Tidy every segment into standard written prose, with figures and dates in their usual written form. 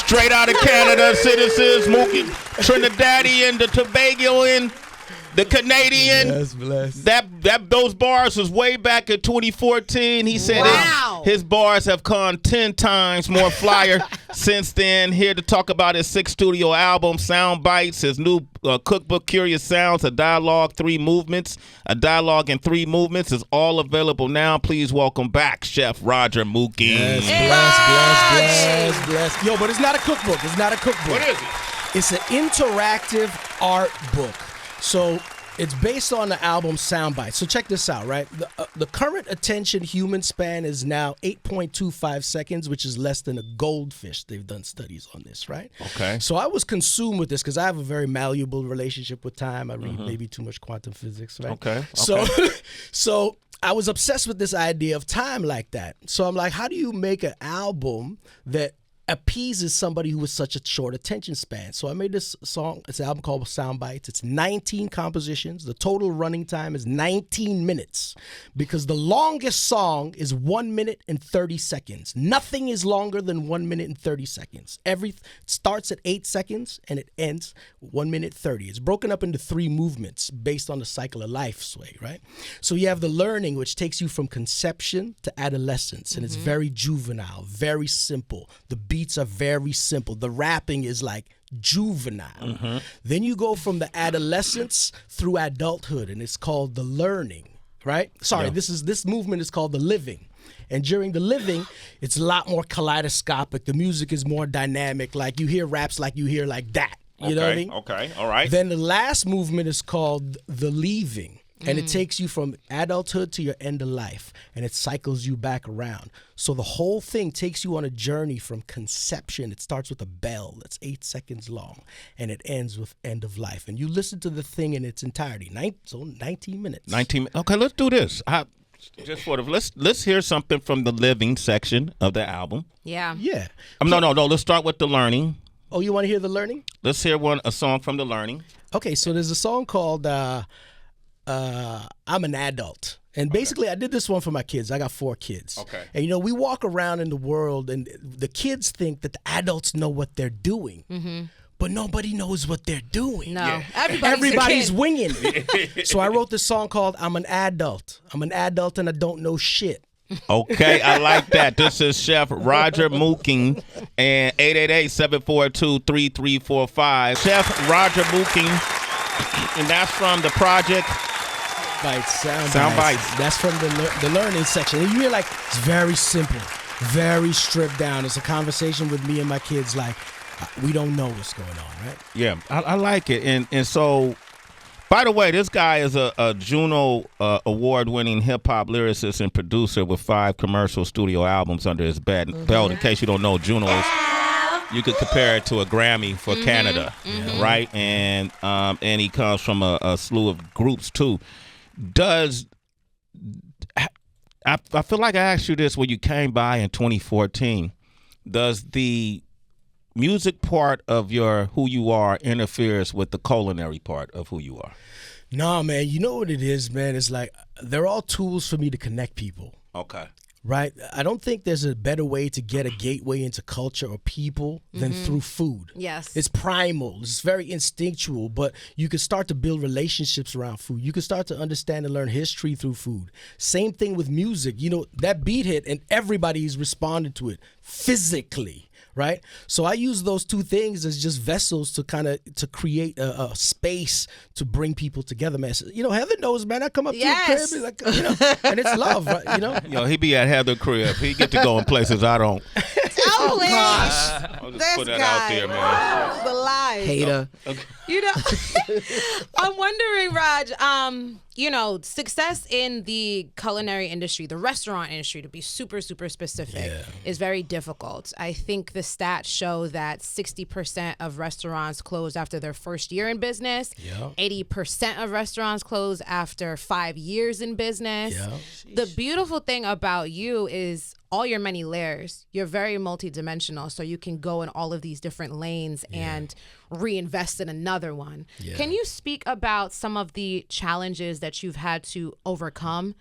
Straight out of Canada, citizens, Mookie, Trinidadian, the Tobagoan, the Canadian. Yes, bless. Those bars was way back in 2014. He said his bars have gone 10 times more flyer since then. Here to talk about his 6th studio album, Sound Bites, his new cookbook, Curious Sounds, a dialogue in 3 movements, is all available now. Please welcome back Chef Roger Mooking. Yes, bless. Yo, but it's not a cookbook. What is it? It's an interactive art book. So it's based on the album Soundbites. So check this out, right? The current attention human span is now 8.25 seconds, which is less than a goldfish. They've done studies on this, right? Okay. So I was consumed with this because I have a very malleable relationship with time. I read maybe too much quantum physics, right? Okay. So I was obsessed with this idea of time like that. So I'm like, how do you make an album that appeases somebody who has such a short attention span? So I made this song. It's an album called Sound Bites. It's 19 compositions. The total running time is 19 minutes because the longest song is 1 minute and 30 seconds. Nothing is longer than 1 minute and 30 seconds. It starts at 8 seconds and it ends 1 minute 30. It's broken up into 3 movements based on the cycle of life sway, right? So you have the learning, which takes you from conception to adolescence, and it's very juvenile, very simple. The beats are very simple. The rapping is like juvenile. Then you go from the adolescence through adulthood, and it's called the learning, right? Sorry, this movement is called the living. And during the living, it's a lot more kaleidoscopic. The music is more dynamic. Like you hear raps like you hear like that. You know what I mean? Okay, all right. Then the last movement is called the leaving. And it takes you from adulthood to your end of life, and it cycles you back around. So the whole thing takes you on a journey from conception. It starts with a bell that's 8 seconds long, and it ends with end of life. And you listen to the thing in its entirety. 19 minutes. 19. Okay, let's do this. Let's hear something from the living section of the album. Yeah. Yeah. No. Let's start with the learning. Oh, you want to hear the learning? Let's hear a song from the learning. Okay, so there's a song called I'm an Adult. And basically, I did this one for my kids. I got 4 kids. Okay. And, we walk around in the world, and the kids think that the adults know what they're doing. But nobody knows what they're doing. No. Yeah. Everybody's winging it. So I wrote this song called I'm an Adult. I'm an adult, and I don't know shit. Okay, I like that. This is Chef Roger Mooking, and 888-742-3345. Chef Roger Mooking, and that's from the project Sound Bites. That's from the learning section. And you hear it's very simple, very stripped down. It's a conversation with me and my kids. We don't know what's going on, right? Yeah, I like it. And so, by the way, this guy is a Juno award-winning hip-hop lyricist and producer with 5 commercial studio albums under his belt. In case you don't know, Junos, you could compare it to a Grammy for Canada, right? And he comes from a slew of groups too. I feel like I asked you this when you came by in 2014. Does the music part of who you are interferes with the culinary part of who you are? No, man. You know what it is, man? It's like they're all tools for me to connect people. Okay. Right? I don't think there's a better way to get a gateway into culture or people than through food. Yes. It's primal. It's very instinctual, but you can start to build relationships around food. You can start to understand and learn history through food. Same thing with music. That beat hit and everybody's responded to it physically. Right? So I use those 2 things as just vessels to to create a space to bring people together, man. So, Heather knows, man. I come up to her crib, and it's love, right? He be at Heather's crib. He get to go in places I don't. Oh, gosh. I'll just put that out there, man. The lies. Hater. I'm wondering, Raj, success in the culinary industry, the restaurant industry, to be super, super specific, is very difficult. I think the stats show that 60% of restaurants close after their first year in business. 80% of restaurants close after 5 years in business. The beautiful thing about you is all your many layers. You're very multidimensional, so you can go in all of these different lanes and reinvest in another one. Can you speak about some of the challenges that you've had to overcome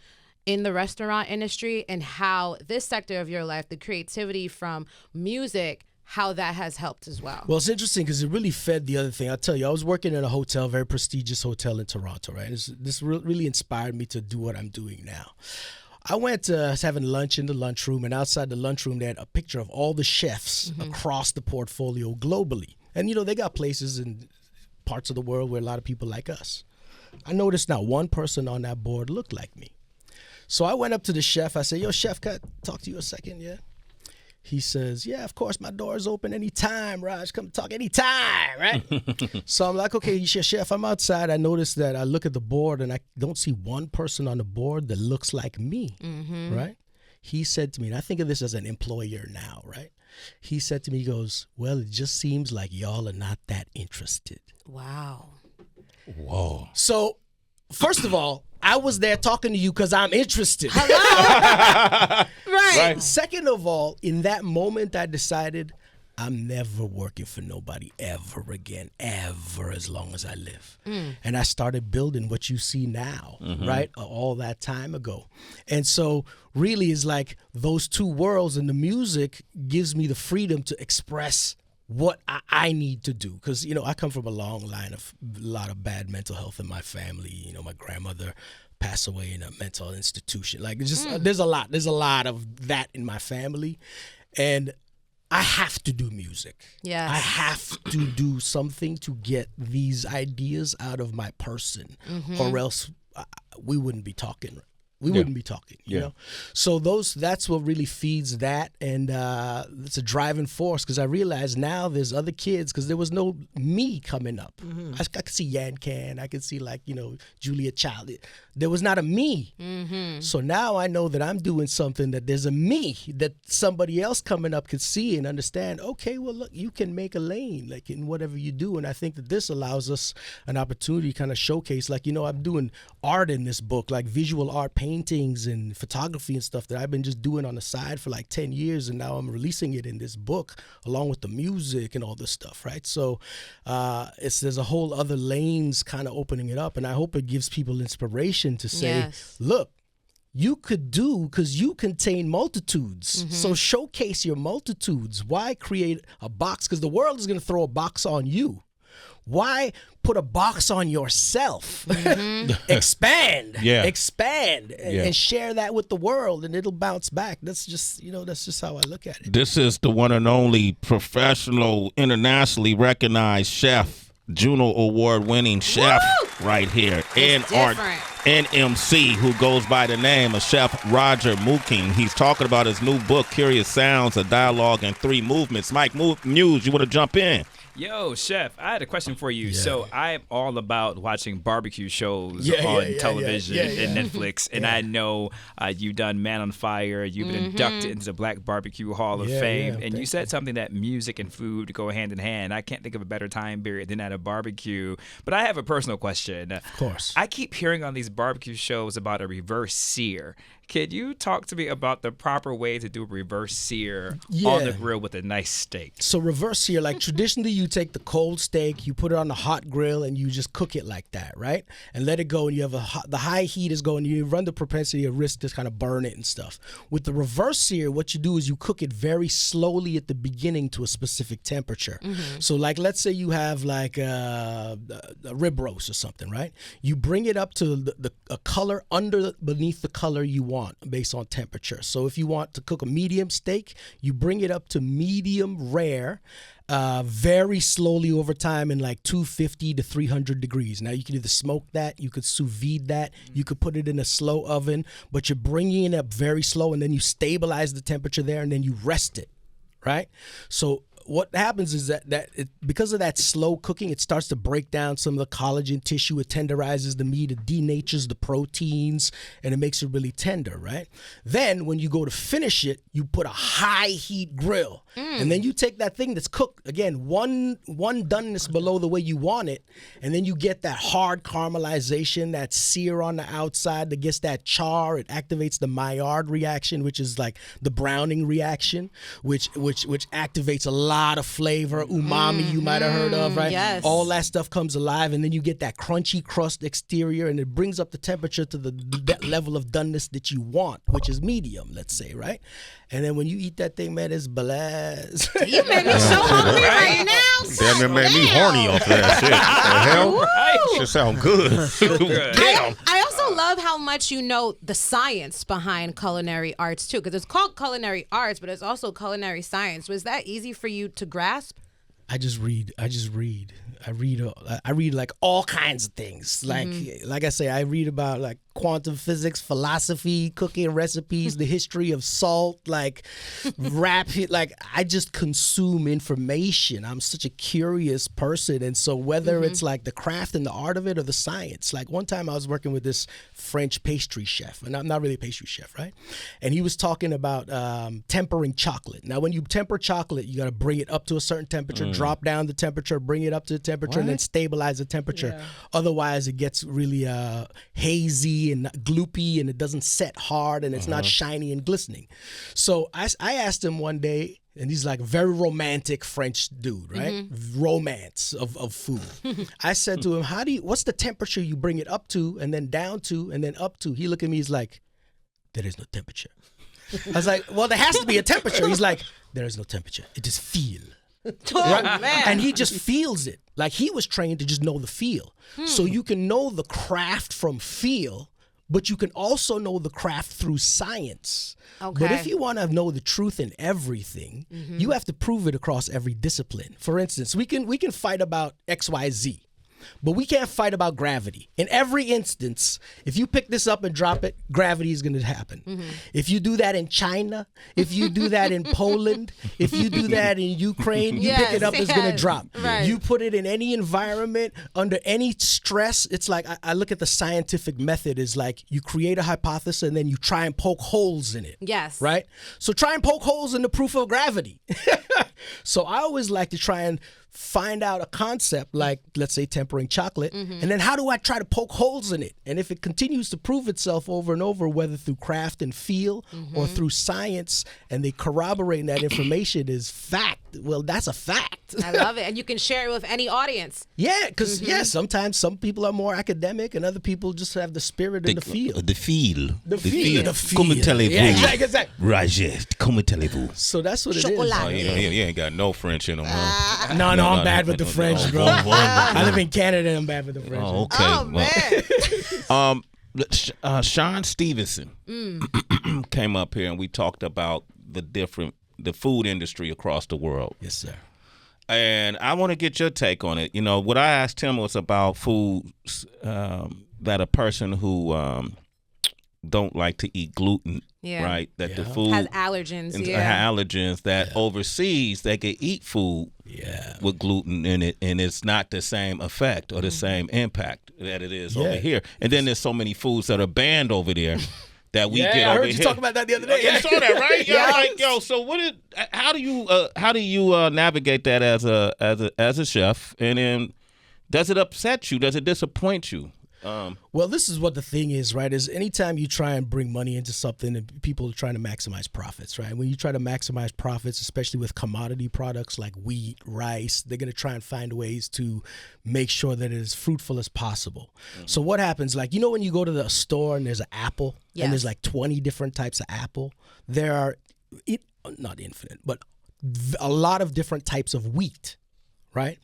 in the restaurant industry and how this sector of your life, the creativity from music, how that has helped as well. Well, it's interesting because it really fed the other thing. I'll tell you, I was working in a hotel, very prestigious hotel in Toronto, right? This really inspired me to do what I'm doing now. I went having lunch in the lunchroom, and outside the lunchroom, they had a picture of all the chefs across the portfolio globally. And, they got places in parts of the world where a lot of people like us. I noticed now one person on that board looked like me. So I went up to the chef. I said, yo, chef, can I talk to you a second? Yeah. He says, yeah, of course, my door is open anytime, Raj. Come talk anytime, right? So I'm like, okay, chef, I'm outside. I noticed that I look at the board and I don't see one person on the board that looks like me, right? He said to me, and I think of this as an employer now, right? He said to me, he goes, well, it just seems like y'all are not that interested. Wow. Whoa. So, first of all, I was there talking to you because I'm interested. Right. Second of all, in that moment, I decided I'm never working for nobody ever again, ever, as long as I live. And I started building what you see now, right? All that time ago. And so really it's like those two worlds, and the music gives me the freedom to express what I need to do. Because, I come from a long line of a lot of bad mental health in my family. My grandmother passed away in a mental institution. Like, it's just there's a lot of that in my family, and I have to do music. Yes. I have to do something to get these ideas out of my person, or else we wouldn't be talking. We wouldn't be talking, you know? So that's what really feeds that. And it's a driving force, because I realize now there's other kids, because there was no me coming up. I could see Yan Can. I could see, Julia Child. There was not a me. So now I know that I'm doing something that there's a me that somebody else coming up could see and understand, okay, well, look, you can make a lane, in whatever you do. And I think that this allows us an opportunity to kind of showcase, I'm doing art in this book, visual art, paintings and photography and stuff that I've been just doing on the side for 10 years, and now I'm releasing it in this book along with the music and all this stuff, right? So there's a whole other lanes kind of opening it up, and I hope it gives people inspiration to say, look, you could do, because you contain multitudes. So showcase your multitudes. Why create a box? Because the world is going to throw a box on you. Why put a box on yourself? Expand, and share that with the world, and it'll bounce back. That's just, that's just how I look at it. This is the one and only professional, internationally recognized chef, Juno Award-winning chef right here, and art and MC, who goes by the name of Chef Roger Mooking. He's talking about his new book, Curious Sounds, a Dialogue in 3 Movements. Mike Muse, you want to jump in? Yo, Chef, I had a question for you. So I'm all about watching barbecue shows on television and Netflix, and I know you've done Man on Fire. You've been inducted into the Black Barbecue Hall of Fame, and you said something that music and food go hand in hand. I can't think of a better time period than at a barbecue. But I have a personal question. Of course. I keep hearing on these barbecue shows about a reverse sear. Could you talk to me about the proper way to do a reverse sear on the grill with a nice steak? So reverse sear, traditionally you take the cold steak, you put it on the hot grill, and you just cook it like that, right? And let it go, and you have the high heat is going, you run the propensity of risk to kind of burn it and stuff. With the reverse sear, what you do is you cook it very slowly at the beginning to a specific temperature. So let's say you have a rib roast or something, right? You bring it up to a color beneath the color you want based on temperature. So if you want to cook a medium steak, you bring it up to medium rare, very slowly over time in 250 to 300 degrees. Now you can either smoke that, you could sous vide that, you could put it in a slow oven, but you're bringing it up very slow, and then you stabilize the temperature there, and then you rest it, right? So what happens is that because of that slow cooking, it starts to break down some of the collagen tissue. It tenderizes the meat. It denatures the proteins, and it makes it really tender, right? Then when you go to finish it, you put a high heat grill, and then you take that thing that's cooked, again, one doneness below the way you want it, and then you get that hard caramelization, that sear on the outside that gets that char. It activates the Maillard reaction, which is the browning reaction, which activates a lot lot of flavor. Umami, you might have heard of, right? Yes. All that stuff comes alive, and then you get that crunchy crust exterior, and it brings up the temperature to that level of doneness that you want, which is medium, let's say, right? And then when you eat that thing, man, it's blast. You made me so hungry right now. Damn, it made me horny off that shit. The hell? Shit sound good. Damn. I also love how much you know the science behind culinary arts too, because it's called culinary arts, but it's also culinary science. Was that easy for you to grasp? I just read. I read like all kinds of things. Like I say, I read about like quantum physics, philosophy, cooking recipes, the history of salt, like like I just consume information. I'm such a curious person. And so whether it's like the craft and the art of it or the science, like one time I was working with this French pastry chef, and I'm not really a pastry chef, right? And he was talking about tempering chocolate. Now, when you temper chocolate, you got to bring it up to a certain temperature, drop down the temperature, bring it up to the temperature, and then stabilize the temperature. Yeah. Otherwise, it gets really hazy and gloopy, and it doesn't set hard, and it's not shiny and glistening. So I asked him one day, and he's like a very romantic French dude, right? Romance of food. I said to him, what's the temperature you bring it up to, and then down to, and then up to? He looked at me, he's like, there is no temperature. I was like, well, there has to be a temperature. He's like, there is no temperature. It is feel. Oh, man. And he just feels it. Like he was trained to just know the feel. So you can know the craft from feel, but you can also know the craft through science. Okay. But if you want to know the truth in everything, you have to prove it across every discipline. For instance, we can fight about XYZ. But we can't fight about gravity. In every instance, if you pick this up and drop it, gravity is going to happen. If you do that in China, if you do that in Poland, if you do that in Ukraine, you pick it up, it's going to drop. Right. You put it in any environment, under any stress, it's like, I look at the scientific method is like you create a hypothesis and then you try and poke holes in it. Yes. Right? So try and poke holes in the proof of gravity. So I always like to try and find out a concept like, let's say, tempering chocolate, and then how do I try to poke holes in it? And if it continues to prove itself over and over, whether through craft and feel or through science, and they corroborate that information is fact, well, that's a fact. I love it. And you can share it with any audience. Yeah, because, sometimes some people are more academic and other people just have the spirit and the feel. The feel. The feel. Come and tell it. Yeah, exactly. Roger, come and tell it. So that's what it is. Oh, you ain't got no French in them. No, I'm bad with the French, bro. I live in Canada and I'm bad with the French. Oh, okay. Oh, man. Sean Stevenson came up here and we talked about the food industry across the world. Yes, sir. And I want to get your take on it. You know, what I asked him was about foods that a person who don't like to eat gluten, right? That the food has allergens. Allergens that overseas they can eat food with gluten in it, and it's not the same effect or the same impact that it is over here. And then there's so many foods that are banned over there. That we get over here. I heard you talk about that the other day. You saw that, right? Like, so how do you navigate that as a chef? And then does it upset you? Does it disappoint you? Well, this is what the thing is, right? Is anytime you try and bring money into something, and people are trying to maximize profits, right? When you try to maximize profits, especially with commodity products like wheat, rice, they're going to try and find ways to make sure that it is fruitful as possible. So what happens, like, when you go to the store and there's an apple, and there's like 20 different types of apple, there are, not infinite, but a lot of different types of wheat. Right?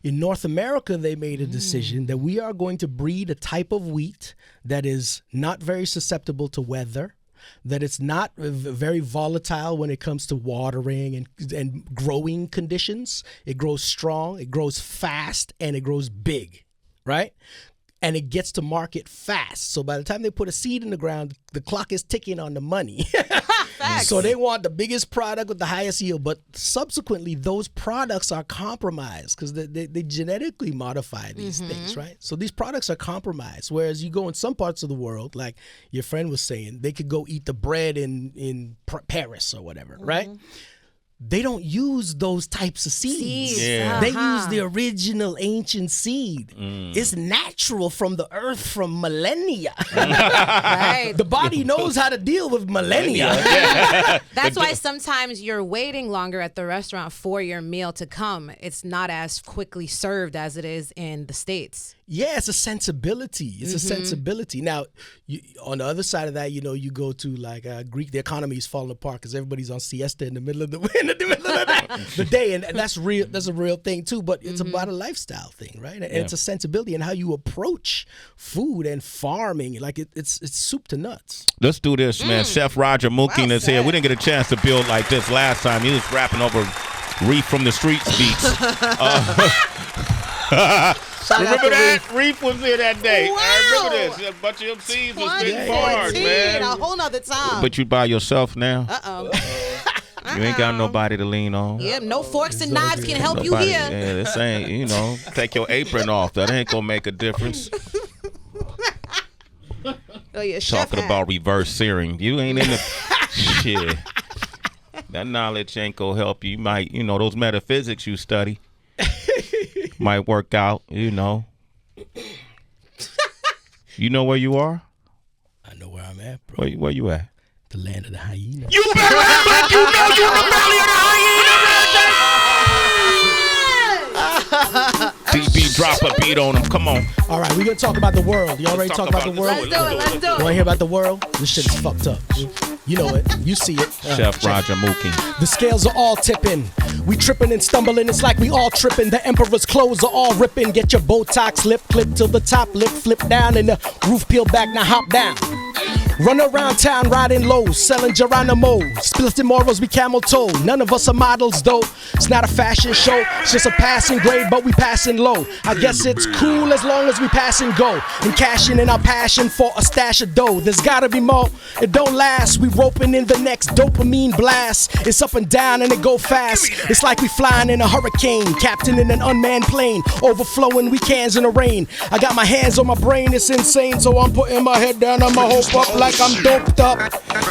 In North America, they made a decision that we are going to breed a type of wheat that is not very susceptible to weather, that it's not very volatile when it comes to watering and growing conditions. It grows strong, it grows fast, and it grows big, right? And it gets to market fast. So by the time they put a seed in the ground, the clock is ticking on the money. So they want the biggest product with the highest yield. But subsequently, those products are compromised because they genetically modify these things, right? So these products are compromised. Whereas you go in some parts of the world, like your friend was saying, they could go eat the bread in Paris or whatever, right? they don't use those types of seeds. Yeah. They use the original ancient seed. It's natural from the earth from millennia. Right. The body knows how to deal with millennia. That's why sometimes you're waiting longer at the restaurant for your meal to come. It's not as quickly served as it is in the States. Yeah, it's a sensibility. It's a sensibility. Now, on the other side of that, you go to like Greek. The economy is falling apart because everybody's on siesta in the middle of the day, and that's real. That's a real thing too. But it's about a lifestyle thing, right? And it's a sensibility and how you approach food and farming. Like it's soup to nuts. Let's do this, man. Chef Roger Mooking is here. We didn't get a chance to build like this last time. He was rapping over Reef from the Streets beats. Remember that? Reef was here that day. Wow. I remember this. A bunch of MCs was spitting bars, man. A whole nother time. But you by yourself now. You ain't got nobody to lean on. Yeah, no forks and knives can help you Nobody. here. Yeah, this ain't, take your apron off. That ain't gonna make a difference. Oh, yeah, chef Talking about reverse searing. You ain't in the shit. That knowledge ain't gonna help you. You might, those metaphysics you study might work out, You know where you are? I know where I'm at, bro. Where you at? The land of the hyena. You better act like you know you in the valley of the hyena. DB, drop a beat on him. Come on. All right, we're going to talk about the world. You already talk about the world? Let's do it. You want to hear about the world? This shit is fucked up. You know it. You see it. Chef Roger Mooking. The scales are all tipping. We tripping and stumbling. It's like we all tripping. The emperor's clothes are all ripping. Get your Botox lip clip till the top lip flip down and the roof peel back. Now hop down. Run around town riding low, selling Geronimo. Splitting morals, we camel toe. None of us are models though. It's not a fashion show, it's just a passing grade, but we passing low. I guess it's cool as long as we pass and go. And cashing in our passion for a stash of dough. There's gotta be more, it don't last. We roping in the next dopamine blast. It's up and down and it go fast. It's like we flying in a hurricane, captain in an unmanned plane, overflowing weekends in the rain. I got my hands on my brain, it's insane, so I'm putting my head down on my hope up like I'm doped up.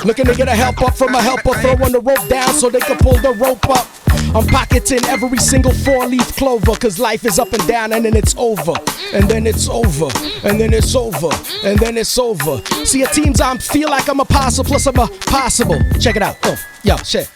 Looking to get a help up from a helper, throwing the rope down so they can pull the rope up. I'm pocketing every single 4-leaf clover, cause life is up and down and then it's over. And then it's over. And then it's over. And then it's over. See, at teams I feel like I'm a apostle, plus I'm a possible. Check it out. Yo, shit.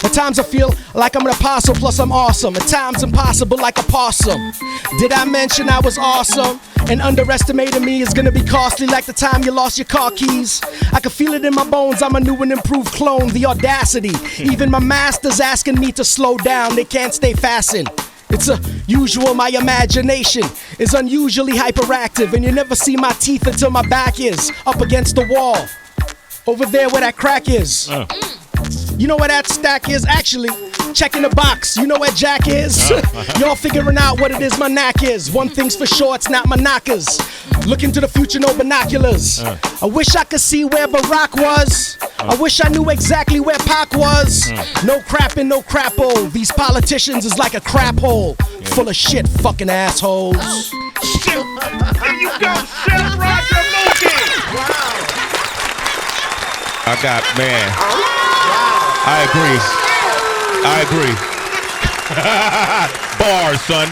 At times I feel like I'm an apostle, plus I'm awesome. At times impossible like a possum. Did I mention I was awesome? And underestimating me is gonna be costly, like the time you lost your car keys. I can feel it in my bones, I'm a new and improved clone. The audacity, even my masters asking me to slow down. They can't stay fastened. It's usual, my imagination is unusually hyperactive. And you never see my teeth until my back is up against the wall. Over there where that crack is. You know where that stack is? Actually, checking the box. You know where Jack is? Y'all figuring out what it is my knack is. One thing's for sure, it's not my knockers. Looking to the future, no binoculars. I wish I could see where Barack was. I wish I knew exactly where Pac was. No crapping, no crappo. These politicians is like a crap hole. Full of shit, fucking assholes. There you go, Chef Roger Mooking. Wow. I got, man. I agree. Bars, son.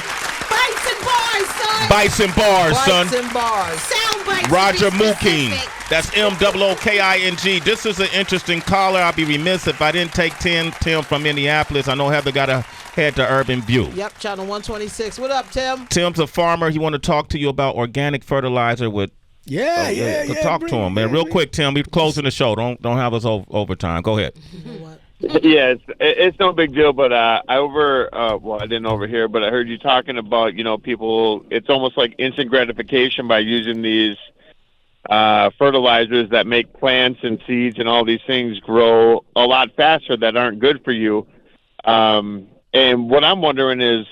Bites and bars, son. Sound bites. Roger Mooking. That's MOOKING. This is an interesting caller. I'd be remiss if I didn't take Tim from Indianapolis. I know Heather got to head to Urban View. Yep, channel 126. What up, Tim? Tim's a farmer. He want to talk to you about organic fertilizer with. Yeah. Talk to him, man. Real quick, Tim. We're closing the show. Don't have us overtime. Go ahead. Yeah, it's no big deal, but I didn't overhear, but I heard you talking about, people, it's almost like instant gratification by using these fertilizers that make plants and seeds and all these things grow a lot faster that aren't good for you. And what I'm wondering is,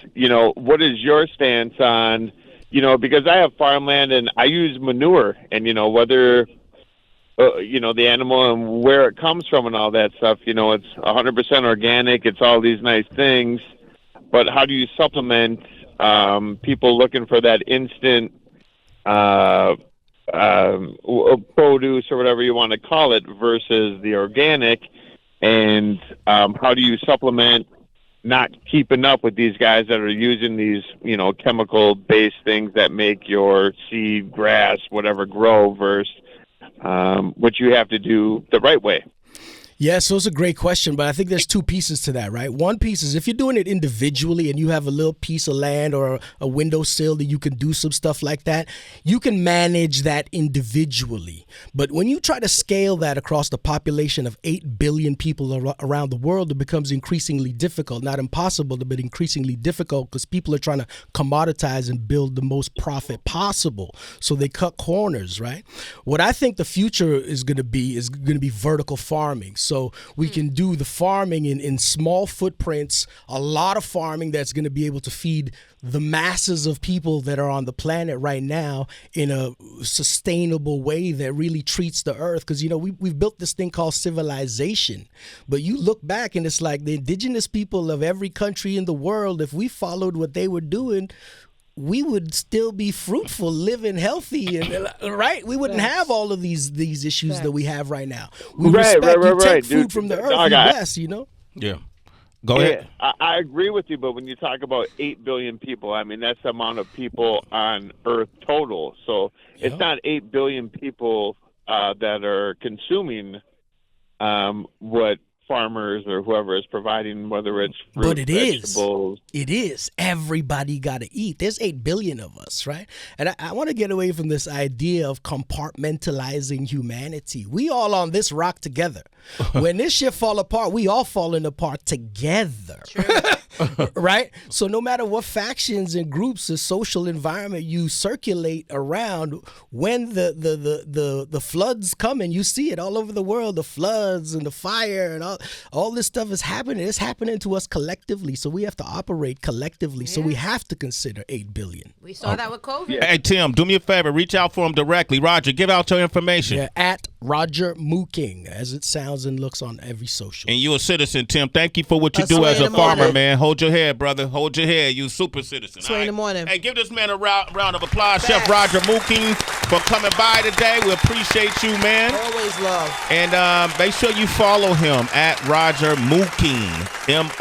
what is your stance on, because I have farmland and I use manure and, whether... the animal and where it comes from and all that stuff, it's 100% organic. It's all these nice things. But how do you supplement people looking for that instant produce or whatever you want to call it versus the organic? And how do you supplement not keeping up with these guys that are using these, chemical-based things that make your seed, grass, whatever grow versus what you have to do the right way. Yeah, so it's a great question, but I think there's two pieces to that, right? One piece is if you're doing it individually and you have a little piece of land or a windowsill that you can do some stuff like that, you can manage that individually. But when you try to scale that across the population of 8 billion people around the world, it becomes increasingly difficult. Not impossible, but increasingly difficult because people are trying to commoditize and build the most profit possible. So they cut corners, right? What I think the future is going to be vertical farming. So we can do the farming in small footprints, a lot of farming that's going to be able to feed the masses of people that are on the planet right now in a sustainable way that really treats the earth. Because, we've built this thing called civilization. But you look back and it's like the indigenous people of every country in the world, if we followed what they were doing, we would still be fruitful, living healthy, and right? We wouldn't have all of these issues that we have right now. We respect you take food from the earth, you bless, Yeah. Go ahead. I agree with you, but when you talk about 8 billion people, I mean, that's the amount of people on Earth total. So it's not 8 billion people that are consuming what farmers or whoever is providing, whether it's fruit, but it vegetables. It is. Everybody got to eat. There's 8 billion of us, right? And I want to get away from this idea of compartmentalizing humanity. We all on this rock together. When this shit fall apart, we all falling apart together. Right? So no matter what factions and groups or social environment you circulate around, when the floods come, and you see it all over the world, the floods and the fire and all this stuff is happening. It's happening to us collectively. So we have to operate collectively. So we have to consider 8 billion. We saw that with COVID. Yeah. Hey, Tim, do me a favor. Reach out for him directly. Roger, give out your information. Yeah, at Roger Mooking, as it sounds and looks on every social. And you're a citizen, Tim. Thank you for what you do as a farmer, man. Hold your head, brother. Hold your head. You super citizen. Swing in the morning. Hey, give this man a round of applause, Chef Roger Mooking, for coming by today. We appreciate you, man. Always love. And make sure you follow him at Roger Mooking, Mooking.